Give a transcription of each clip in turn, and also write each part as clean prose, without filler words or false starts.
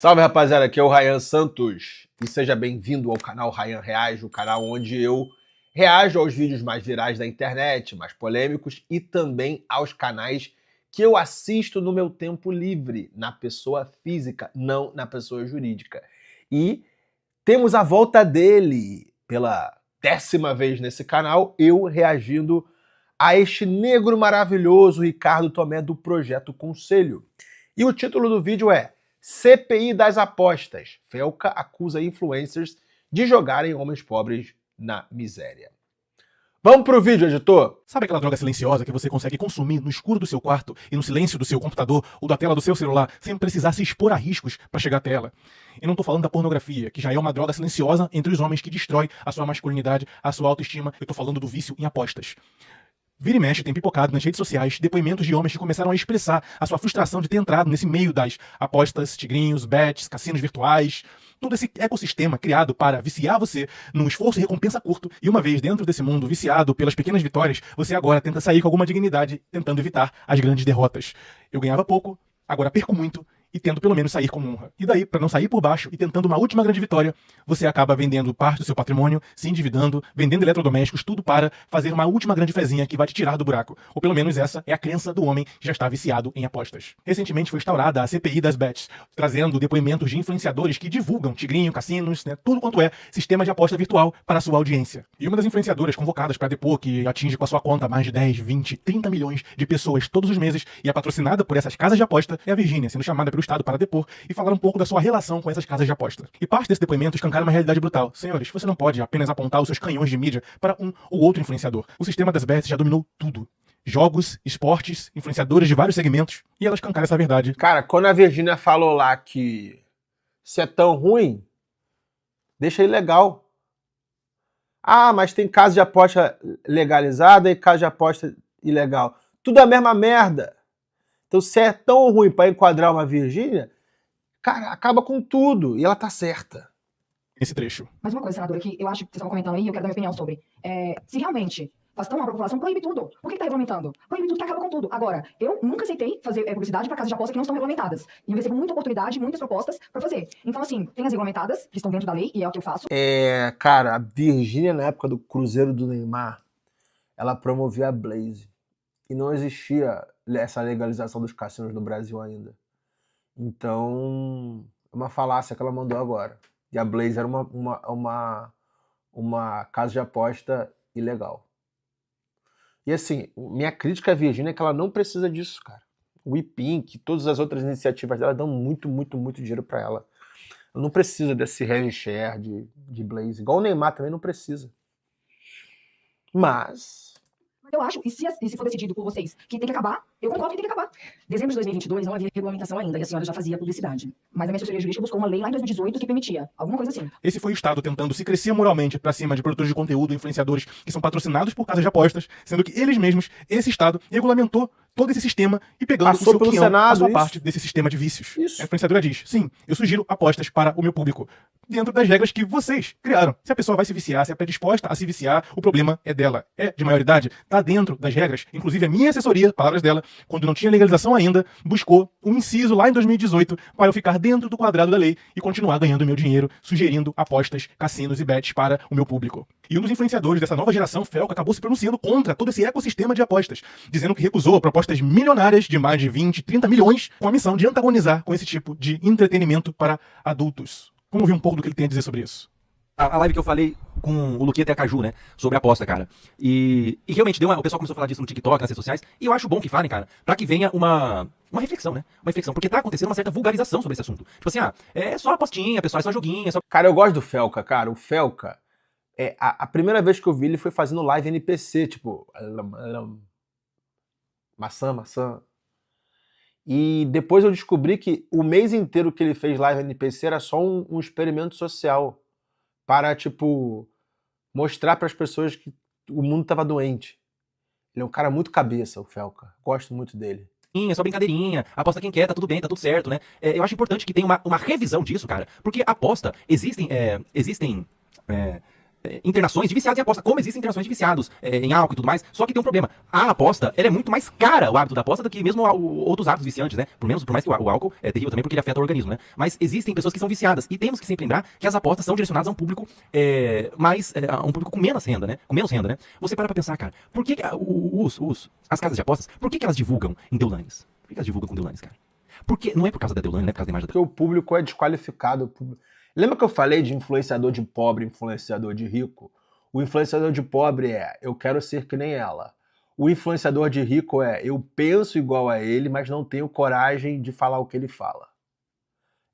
Salve, rapaziada, aqui é o Ryan Santos e seja bem-vindo ao canal Ryan Reage, o canal onde eu reajo aos vídeos mais virais da internet, mais polêmicos e também aos canais que eu assisto no meu tempo livre, na pessoa física, não na pessoa jurídica. E temos a volta dele pela 10ª vez nesse canal, eu reagindo a este negro maravilhoso Ricardo Tomé do Projeto Conselho. E o título do vídeo é CPI das apostas. Felca acusa influencers de jogarem homens pobres na miséria. Vamos pro vídeo, editor? Sabe aquela droga silenciosa que você consegue consumir no escuro do seu quarto e no silêncio do seu computador ou da tela do seu celular, sem precisar se expor a riscos para chegar até ela? Eu não tô falando da pornografia, que já é uma droga silenciosa entre os homens que destrói a sua masculinidade, a sua autoestima. Eu tô falando do vício em apostas. Vira e mexe tem pipocado nas redes sociais depoimentos de homens que começaram a expressar a sua frustração de ter entrado nesse meio das apostas, tigrinhos, bets, cassinos virtuais, todo esse ecossistema criado para viciar você num esforço e recompensa curto, e uma vez dentro desse mundo viciado pelas pequenas vitórias, você agora tenta sair com alguma dignidade, tentando evitar as grandes derrotas. Eu ganhava pouco, agora perco muito, e tendo pelo menos sair com honra. E daí, para não sair por baixo e tentando uma última grande vitória, você acaba vendendo parte do seu patrimônio, se endividando, vendendo eletrodomésticos, tudo para fazer uma última grande fezinha que vai te tirar do buraco. Ou pelo menos essa é a crença do homem que já está viciado em apostas. Recentemente foi instaurada a CPI das bets, trazendo depoimentos de influenciadores que divulgam tigrinho, cassinos, tudo quanto é sistema de aposta virtual para a sua audiência. E uma das influenciadoras convocadas para depor, que atinge com a sua conta mais de 10, 20, 30 milhões de pessoas todos os meses e é patrocinada por essas casas de aposta, é a Virgínia, sendo chamada pelo Estado para depor e falar um pouco da sua relação com essas casas de aposta. E parte desse depoimento escancara uma realidade brutal. Senhores, você não pode apenas apontar os seus canhões de mídia para um ou outro influenciador. O sistema das bets já dominou tudo. Jogos, esportes, influenciadores de vários segmentos, e ela escancara essa verdade. Cara, quando a Virgínia falou lá que se é tão ruim, deixa ilegal. Ah, mas tem casa de aposta legalizada e casa de aposta ilegal. Tudo a mesma merda. Então, se é tão ruim para enquadrar uma Virgínia, cara, acaba com tudo. E ela tá certa. Esse trecho. Mas uma coisa, senadora, que eu acho que vocês estão comentando aí, eu quero dar minha opinião sobre. Se realmente faz tão mal pra população, proíbe tudo. Por que tá regulamentando? Proíbe tudo que acaba com tudo. Agora, eu nunca aceitei fazer publicidade para casas de aposta que não estão regulamentadas. E eu recebo muita oportunidade, muitas propostas para fazer. Então, assim, tem as regulamentadas, que estão dentro da lei, e é o que eu faço. Cara, a Virgínia, na época do Cruzeiro do Neymar, ela promovia a Blaze. E não existia essa legalização dos cassinos no Brasil ainda. Então, é uma falácia que ela mandou agora. E a Blaze era uma casa de aposta ilegal. E assim, minha crítica à Virgínia é que ela não precisa disso, cara. O WePink, todas as outras iniciativas dela dão muito dinheiro para ela. Ela não precisa desse heavy share de Blaze. Igual o Neymar também não precisa. Mas Eu acho, e se for decidido por vocês que tem que acabar, eu concordo que tem que acabar. Dezembro de 2022 não havia regulamentação ainda, e a senhora já fazia publicidade. Mas a minha assessoria jurídica buscou uma lei lá em 2018 que permitia, alguma coisa assim. Esse foi o Estado tentando se crescer moralmente pra cima de produtores de conteúdo, influenciadores que são patrocinados por casas de apostas, sendo que eles mesmos, esse Estado, regulamentou todo esse sistema e pegando passou o seu pelo quinhão, Senado, a sua isso. parte desse sistema de vícios. Isso. A influenciadora diz, sim, eu sugiro apostas para o meu público, dentro das regras que vocês criaram. Se a pessoa vai se viciar, se é predisposta a se viciar, o problema é dela. É de maioridade, tá dentro das regras. Inclusive a minha assessoria, palavras dela, quando não tinha legalização ainda, buscou um inciso lá em 2018 para eu ficar dentro do quadrado da lei e continuar ganhando meu dinheiro, sugerindo apostas, cassinos e bets para o meu público. E um dos influenciadores dessa nova geração, Felca, acabou se pronunciando contra todo esse ecossistema de apostas, dizendo que recusou propostas milionárias de mais de 20, 30 milhões com a missão de antagonizar com esse tipo de entretenimento para adultos. Vamos ouvir um pouco do que ele tem a dizer sobre isso. A live que eu falei com o Luqueta e a Caju, né? Sobre aposta, cara. E realmente o pessoal começou a falar disso no TikTok, nas redes sociais. E eu acho bom que falem, cara, pra que venha uma reflexão, né? Uma reflexão. Porque tá acontecendo uma certa vulgarização sobre esse assunto. Tipo assim, é só apostinha, pessoal, é só joguinho, é só... Cara, eu gosto do Felca, cara. O Felca, a primeira vez que eu vi ele foi fazendo live NPC, tipo... Maçã. E depois eu descobri que o mês inteiro que ele fez live NPC era só um experimento social. Para, tipo, mostrar para as pessoas que o mundo tava doente. Ele é um cara muito cabeça, o Felca. Gosto muito dele. É só brincadeirinha, aposta quem quer, tá tudo bem, tá tudo certo, né? Eu acho importante que tenha uma revisão disso, cara. Porque aposta, existem internações de viciados em aposta, como existem internações de viciados em álcool e tudo mais, só que tem um problema. A aposta, ela é muito mais cara, o hábito da aposta, do que mesmo outros hábitos viciantes, né? Por mais que o álcool é terrível também, porque ele afeta o organismo, né? Mas existem pessoas que são viciadas, e temos que sempre lembrar que as apostas são direcionadas a um público a um público com menos renda, né? Com menos renda, né? Você para pra pensar, cara, por que as casas de apostas, por que elas divulgam em Deulanes? Por que elas divulgam com Deulanes, cara? Porque não é por causa da Deulane, não é por causa da imagem da Porque o público é desqualificado. Lembra que eu falei de influenciador de pobre, influenciador de rico? O influenciador de pobre é, eu quero ser que nem ela. O influenciador de rico é, eu penso igual a ele, mas não tenho coragem de falar o que ele fala.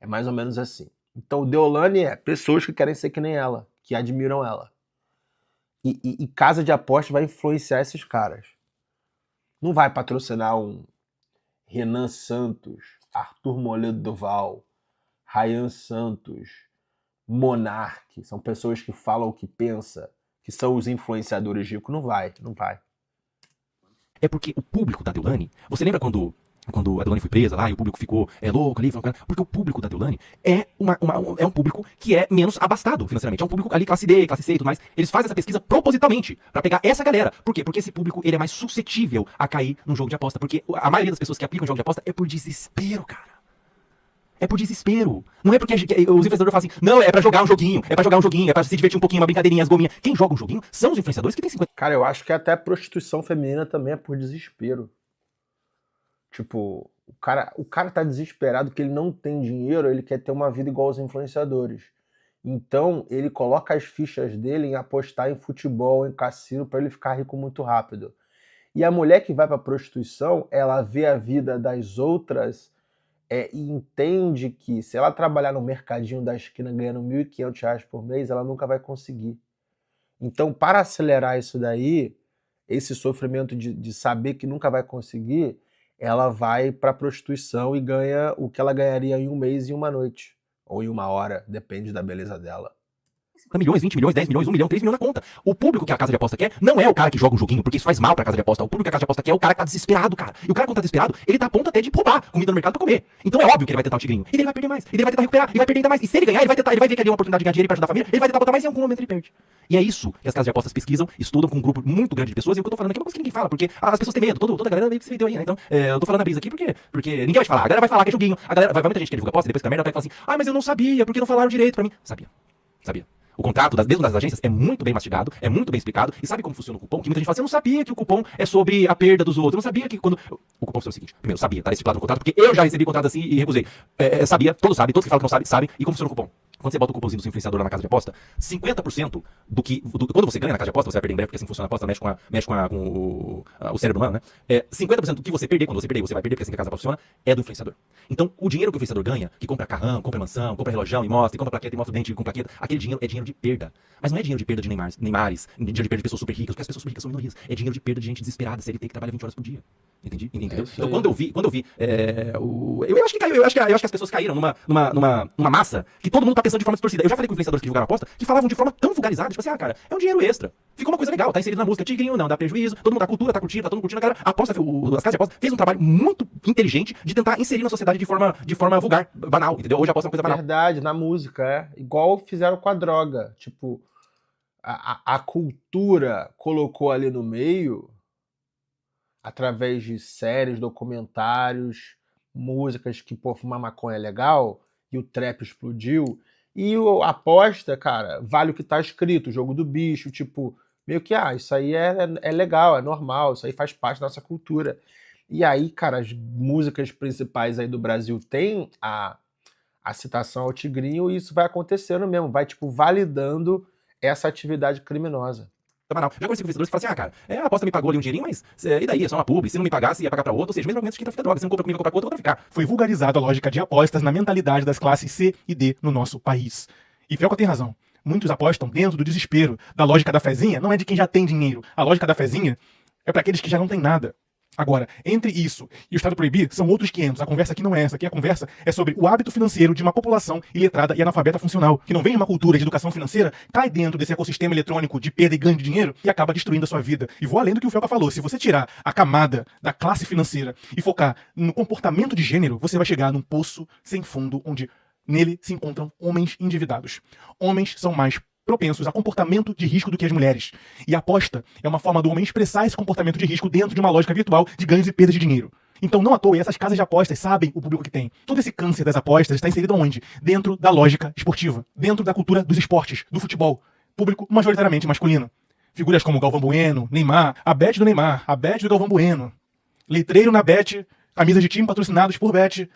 É mais ou menos assim. Então o Deolane é pessoas que querem ser que nem ela, que admiram ela. E casa de aposta vai influenciar esses caras. Não vai patrocinar um Renan Santos, Arthur Moledo Duval, Ryan Santos, Monark. São pessoas que falam o que pensa, que são os influenciadores ricos. Não vai. É porque o público da Deulane, você lembra quando a Deulane foi presa lá e o público ficou louco ali, porque o público da Deulane é um público que é menos abastado financeiramente, é um público ali classe D, classe C e tudo mais. Eles fazem essa pesquisa propositalmente pra pegar essa galera. Por quê? Porque esse público ele é mais suscetível a cair num jogo de aposta, porque a maioria das pessoas que aplicam jogo de aposta é por desespero, cara. É por desespero. Não é porque os influenciadores falam assim, não, é pra jogar um joguinho, é pra se divertir um pouquinho, uma brincadeirinha, as gominhas. Quem joga um joguinho são os influenciadores que tem 50... Cara, eu acho que até a prostituição feminina também é por desespero. Tipo, o cara tá desesperado porque ele não tem dinheiro, ele quer ter uma vida igual aos influenciadores. Então, ele coloca as fichas dele em apostar em futebol, em cassino, pra ele ficar rico muito rápido. E a mulher que vai pra prostituição, ela vê a vida das outras e entende que se ela trabalhar no mercadinho da esquina ganhando R$1.500 por mês, ela nunca vai conseguir. Então, para acelerar isso daí, esse sofrimento de saber que nunca vai conseguir, ela vai para a prostituição e ganha o que ela ganharia em um mês e uma noite. Ou em uma hora, depende da beleza dela. 50 milhões, 20 milhões, 10 milhões, 1 milhão, 3 milhões na conta. O público que a casa de aposta quer não é o cara que joga um joguinho, porque isso faz mal pra casa de aposta. O público que a casa de aposta quer é o cara que tá desesperado, cara. E o cara quando tá desesperado, ele tá a ponto até de roubar comida no mercado pra comer. Então é óbvio que ele vai tentar o tigrinho. E ele vai perder mais. E ele vai tentar recuperar. E vai perder ainda mais. E se ele ganhar, ele vai ver que ali é uma oportunidade de ganhar dinheiro pra ajudar a família. Ele vai tentar botar mais e em algum momento ele perde. E é isso que as casas de apostas pesquisam, estudam com um grupo muito grande de pessoas. E o que eu tô falando aqui é uma coisa que ninguém fala, porque as pessoas têm medo. Toda a galera meio que se vendeu aí, né? Então, eu tô falando a brisa aqui porque ninguém vai te falar. A galera vai falar que é joguinho. A galera vai muita gente que divulga aposta, depois que a merda vai falar assim, mas eu não sabia, porque não falaram direito pra mim. Sabia. O contrato, mesmo das agências, é muito bem mastigado, é muito bem explicado. E sabe como funciona o cupom? Que muita gente fala assim, eu não sabia que o cupom é sobre a perda dos outros. Eu não sabia que quando... O cupom é o seguinte, primeiro, sabia, tá estipulado no contrato, porque eu já recebi contrato assim e recusei. Sabia, todos sabem, todos que falam que não sabem. E como funciona o cupom? Quando você bota o cupomzinho do seu influenciador lá na casa de aposta, 50% quando você ganha na casa de aposta, você vai perder em breve, porque assim funciona a aposta, mexe com o cérebro humano, né? 50% do que você perder, quando você perder, você vai perder, porque assim que a casa de aposta funciona, é do influenciador. Então, o dinheiro que o influenciador ganha, que compra carrão, compra mansão, compra relojão e mostra, e compra plaqueta e mostra o dente com plaqueta, aquele dinheiro é dinheiro de perda. Mas não é dinheiro de perda de Neymares, dinheiro de perda de pessoas super ricas, porque as pessoas super ricas são minorias. É dinheiro de perda de gente desesperada, CLT que trabalha 20 horas por dia. Entendeu? Então, quando eu vi, eu acho que as pessoas caíram numa massa que todo mundo tá pensando de forma distorcida. Eu já falei com influenciadores que divulgaram aposta que falavam de forma tão vulgarizada, tipo assim, cara, é um dinheiro extra. Ficou uma coisa legal, tá inserido na música, tigrinho, não dá prejuízo, todo mundo tá cultura, tá curtindo, tá todo mundo curtindo. A galera, as casas de aposta fez um trabalho muito inteligente de tentar inserir na sociedade de forma vulgar, banal, entendeu? Hoje a aposta é uma coisa banal. Verdade, na música, igual fizeram com a droga. Tipo, a cultura colocou ali no meio, através de séries, documentários, músicas que, pô, fumar maconha é legal, e o trap explodiu. E a aposta, cara, vale o que tá escrito, o jogo do bicho, tipo, meio que, isso aí é legal, é normal, isso aí faz parte da nossa cultura. E aí, cara, as músicas principais aí do Brasil têm a citação ao tigrinho, e isso vai acontecendo mesmo, vai, tipo, validando essa atividade criminosa. Já conheci com influenciadores que falam assim, cara, a aposta me pagou ali um dinheirinho, mas e daí? É só uma publi, se não me pagasse ia pagar pra outro, ou seja, mesmo argumento de quem trafica droga, se não compra comigo, comprar com outro, eu vou traficar. Foi vulgarizada a lógica de apostas na mentalidade das classes C e D no nosso país. E Felca tem razão. Muitos apostam dentro do desespero. Da lógica da fezinha não é de quem já tem dinheiro. A lógica da fezinha é para aqueles que já não têm nada. Agora, entre isso e o Estado proibir, são outros 500. A conversa aqui não é essa. Aqui a conversa é sobre o hábito financeiro de uma população iletrada e analfabeta funcional, que não vem de uma cultura de educação financeira, cai dentro desse ecossistema eletrônico de perda e ganho de dinheiro e acaba destruindo a sua vida. E vou além do que o Felca falou. Se você tirar a camada da classe financeira e focar no comportamento de gênero, você vai chegar num poço sem fundo, onde nele se encontram homens endividados. Homens são mais propensos a comportamento de risco do que as mulheres. E a aposta é uma forma do homem expressar esse comportamento de risco dentro de uma lógica virtual de ganhos e perdas de dinheiro. Então, não à toa, essas casas de apostas sabem o público que tem. Todo esse câncer das apostas está inserido onde? Dentro da lógica esportiva, dentro da cultura dos esportes, do futebol. Público majoritariamente masculino. Figuras como Galvão Bueno, Neymar, a Bet do Neymar, a Bet do Galvão Bueno, letreiro na Bet, camisas de time patrocinados por Bet.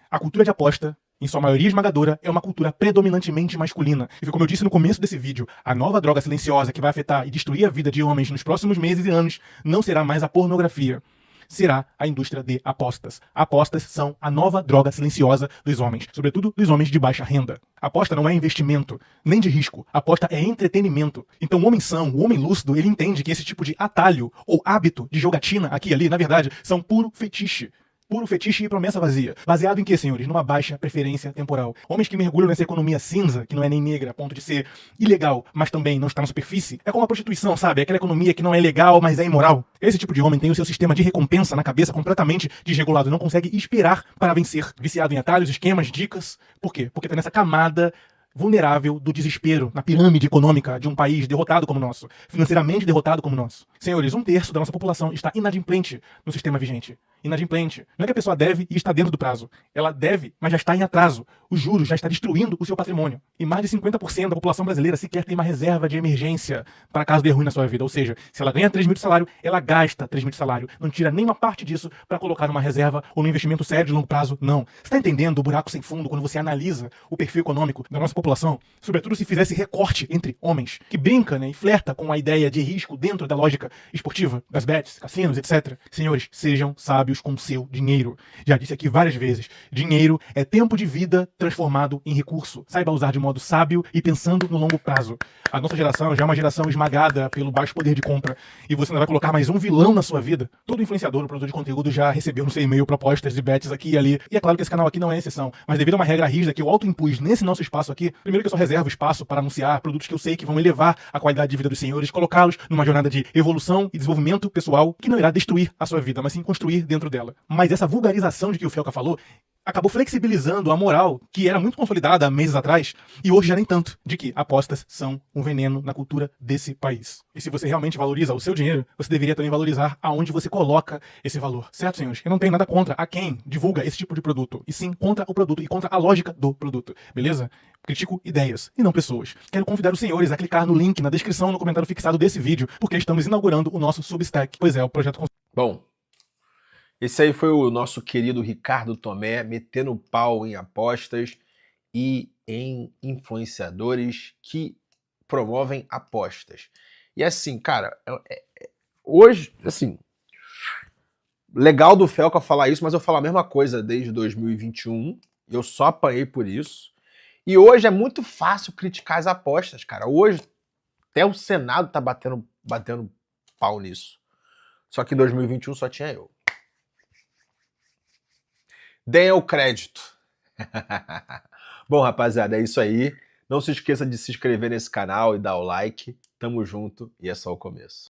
A cultura de aposta, em sua maioria esmagadora, é uma cultura predominantemente masculina. E como eu disse no começo desse vídeo, a nova droga silenciosa que vai afetar e destruir a vida de homens nos próximos meses e anos não será mais a pornografia. Será a indústria de apostas. Apostas são a nova droga silenciosa dos homens, sobretudo dos homens de baixa renda. Aposta não é investimento, nem de risco. Aposta é entretenimento. Então o homem são, o homem lúcido, ele entende que esse tipo de atalho ou hábito de jogatina aqui e ali, na verdade, são puro fetiche. Puro fetiche e promessa vazia. Baseado em quê, senhores? Numa baixa preferência temporal. Homens que mergulham nessa economia cinza, que não é nem negra, a ponto de ser ilegal, mas também não está na superfície. É como a prostituição, sabe? É aquela economia que não é legal, mas é imoral. Esse tipo de homem tem o seu sistema de recompensa na cabeça completamente desregulado. Não consegue esperar para vencer. Viciado em atalhos, esquemas, dicas. Por quê? Porque tá nessa camada vulnerável do desespero na pirâmide econômica de um país derrotado como o nosso, financeiramente derrotado como o nosso. Senhores, 1/3 da nossa população está inadimplente no sistema vigente. Inadimplente. Não é que a pessoa deve e está dentro do prazo. Ela deve, mas já está em atraso. Os juros já está destruindo o seu patrimônio. E mais de 50% da população brasileira sequer tem uma reserva de emergência para caso dê ruim na sua vida. Ou seja, se ela ganha 3 mil de salário, ela gasta 3 mil de salário. Não tira nenhuma parte disso para colocar numa reserva ou num investimento sério de longo prazo. Não. Você está entendendo o buraco sem fundo quando você analisa o perfil econômico da nossa população? Sobretudo se fizesse recorte entre homens, que brinca, né, e flerta com a ideia de risco dentro da lógica esportiva, das bets, cassinos, etc. Senhores, sejam sábios com seu dinheiro. Já disse aqui várias vezes, dinheiro é tempo de vida transformado em recurso. Saiba usar de modo sábio e pensando no longo prazo. A nossa geração já é uma geração esmagada pelo baixo poder de compra e você não vai colocar mais um vilão na sua vida. Todo influenciador, produtor de conteúdo já recebeu no seu e-mail propostas de bets aqui e ali. E é claro que esse canal aqui não é exceção, mas devido a uma regra rígida que eu autoimpus nesse nosso espaço aqui, primeiro que eu só reservo espaço para anunciar produtos que eu sei que vão elevar a qualidade de vida dos senhores, colocá-los numa jornada de evolução e desenvolvimento pessoal que não irá destruir a sua vida, mas sim construir dentro dela. Mas essa vulgarização de que o Felca falou acabou flexibilizando a moral que era muito consolidada há meses atrás e hoje já nem tanto, de que apostas são um veneno na cultura desse país. E se você realmente valoriza o seu dinheiro, você deveria também valorizar aonde você coloca esse valor. Certo, senhores? Eu não tenho nada contra a quem divulga esse tipo de produto, e sim contra o produto e contra a lógica do produto. Beleza? Critico ideias e não pessoas. Quero convidar os senhores a clicar no link na descrição no comentário fixado desse vídeo, porque estamos inaugurando o nosso Substack. Pois é, o projeto... Bom, esse aí foi o nosso querido Ricardo Tomé metendo pau em apostas e em influenciadores que promovem apostas. E assim, cara, hoje, assim, legal do Felca falar isso, mas eu falo a mesma coisa desde 2021, eu só apanhei por isso. E hoje é muito fácil criticar as apostas, cara. Hoje até o Senado tá batendo pau nisso. Só que em 2021 só tinha eu. Deem o crédito. Bom, rapaziada, é isso aí. Não se esqueça de se inscrever nesse canal e dar o like. Tamo junto e é só o começo.